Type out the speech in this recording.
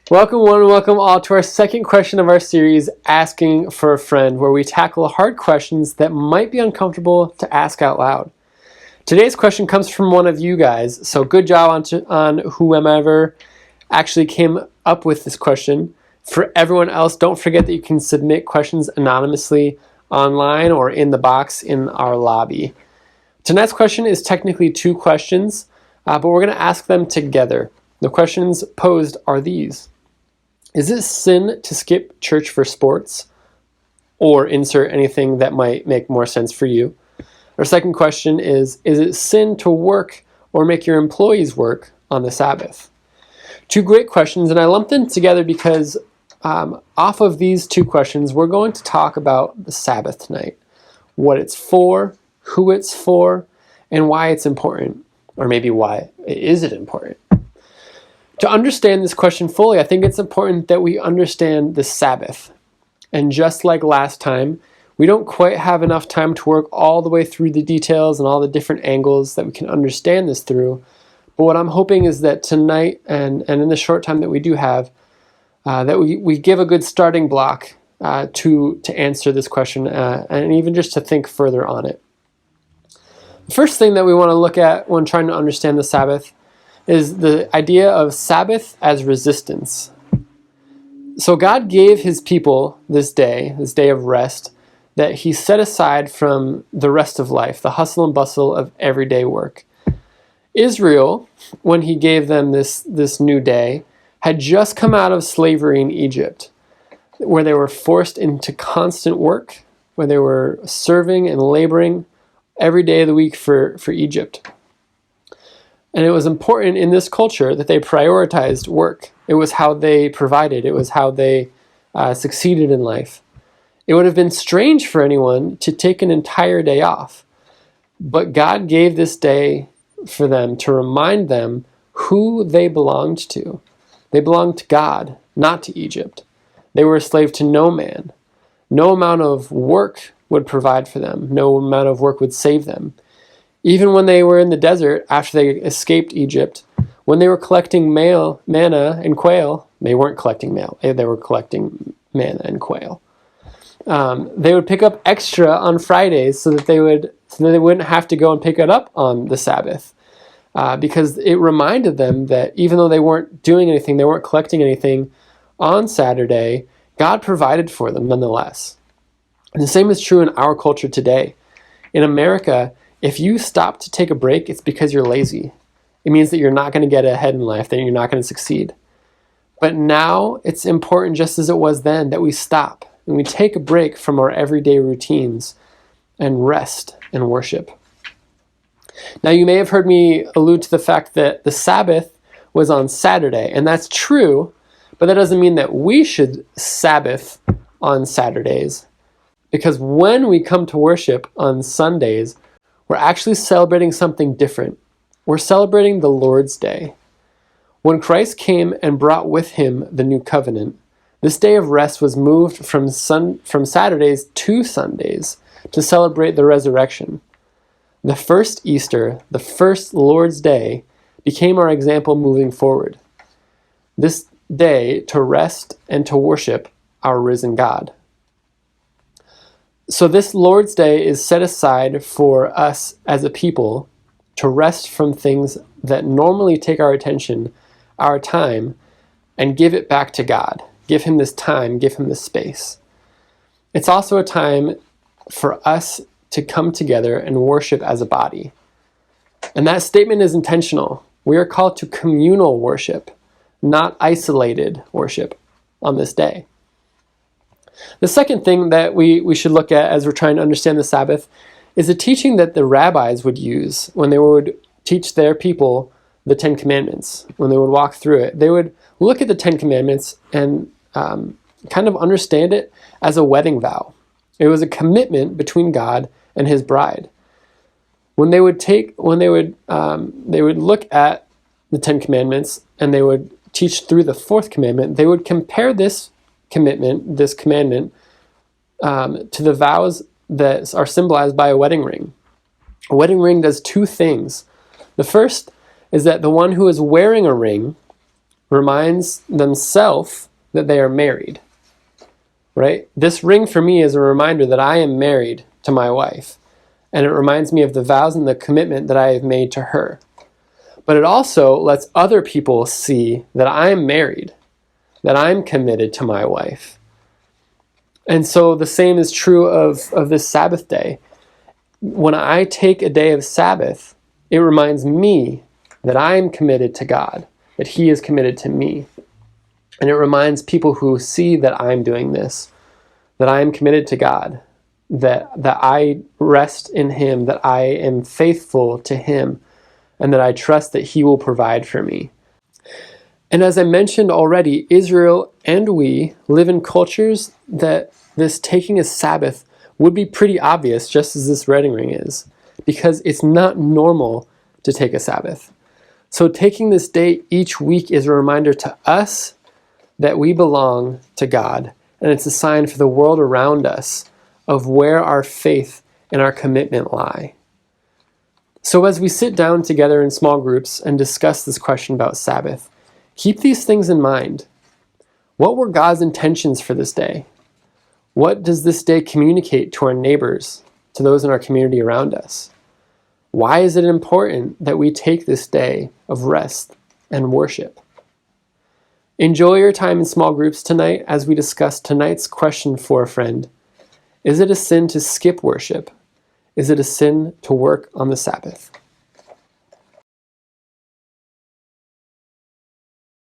Welcome one and welcome all to our second question of our series, Asking for a Friend, where we tackle hard questions that might be uncomfortable to ask out loud. Today's question comes from one of you guys, so good job on whomever actually came up with this question. For everyone else, don't forget that you can submit questions anonymously online or in the box in our lobby. Tonight's question is technically two questions, but we're going to ask them together. The questions posed are these. Is it sin to skip church for sports? Or insert anything that might make more sense for you. Our second question is it sin to work or make your employees work on the Sabbath? Two great questions, and I lumped them together because off of these two questions, we're going to talk about the Sabbath tonight. What it's for, who it's for, and why it's important. Or maybe why is it important? To understand this question fully, I think it's important that we understand the Sabbath. And just like last time, we don't quite have enough time to work all the way through the details and all the different angles that we can understand this through. But what I'm hoping is that tonight and in the short time that we do have, that we give a good starting block to answer this question and even just to think further on it. The first thing that we want to look at when trying to understand the Sabbath is the idea of Sabbath as resistance. So God gave his people this day of rest, that he set aside from the rest of life, the hustle and bustle of everyday work. Israel, when he gave them this new day, had just come out of slavery in Egypt, where they were forced into constant work, where they were serving and laboring every day of the week for Egypt. And it was important in this culture that they prioritized work. It was how they provided. It was how they succeeded in life. It would have been strange for anyone to take an entire day off. But God gave this day for them to remind them who they belonged to. They belonged to God, not to Egypt. They were a slave to no man. No amount of work would provide for them. No amount of work would save them. Even when they were in the desert, after they escaped Egypt, when they were collecting manna and quail, they weren't collecting mail, they were collecting manna and quail. They would pick up extra on Fridays so that they wouldn't have to go and pick it up on the Sabbath. Because it reminded them that even though they weren't doing anything, they weren't collecting anything on Saturday, God provided for them nonetheless. And the same is true in our culture today. In America, if you stop to take a break, it's because you're lazy. It means that you're not going to get ahead in life, that you're not going to succeed. But now it's important, just as it was then, that we stop and we take a break from our everyday routines and rest and worship. Now, you may have heard me allude to the fact that the Sabbath was on Saturday, and that's true, but that doesn't mean that we should Sabbath on Saturdays, because when we come to worship on Sundays, we're actually celebrating something different. We're celebrating the Lord's Day. When Christ came and brought with him the new covenant, this day of rest was moved from Saturdays to Sundays to celebrate the resurrection. The first Easter, the first Lord's Day, became our example moving forward. This day to rest and to worship our risen God. So this Lord's Day is set aside for us as a people to rest from things that normally take our attention, our time, and give it back to God. Give him this time, give him this space. It's also a time for us to come together and worship as a body. And that statement is intentional. We are called to communal worship, not isolated worship on this day. The second thing that we should look at as we're trying to understand the Sabbath is a teaching that the rabbis would use when they would teach their people the Ten Commandments. When they would walk through it, they would look at the Ten Commandments and kind of understand it as a wedding vow. It was a commitment between God and his bride. When they would look at the Ten Commandments and they would teach through the fourth commandment, they would compare this commandment to the vows that are symbolized by a wedding ring. A wedding ring does two things. The first is that the one who is wearing a ring reminds themselves that they are married, right? This ring for me is a reminder that I am married to my wife, and it reminds me of the vows and the commitment that I have made to her. But it also lets other people see that I am married, that I'm committed to my wife. And so the same is true of this Sabbath day. When I take a day of Sabbath, it reminds me that I'm committed to God, that He is committed to me. And it reminds people who see that I'm doing this, that I am committed to God, that I rest in Him, that I am faithful to Him, and that I trust that He will provide for me. And as I mentioned already, Israel and we live in cultures that this taking a Sabbath would be pretty obvious, just as this wedding ring is, because it's not normal to take a Sabbath. So taking this day each week is a reminder to us that we belong to God, and it's a sign for the world around us of where our faith and our commitment lie. So as we sit down together in small groups and discuss this question about Sabbath, keep these things in mind. What were God's intentions for this day? What does this day communicate to our neighbors, to those in our community around us? Why is it important that we take this day of rest and worship? Enjoy your time in small groups tonight as we discuss tonight's question for a friend. Is it a sin to skip worship? Is it a sin to work on the Sabbath?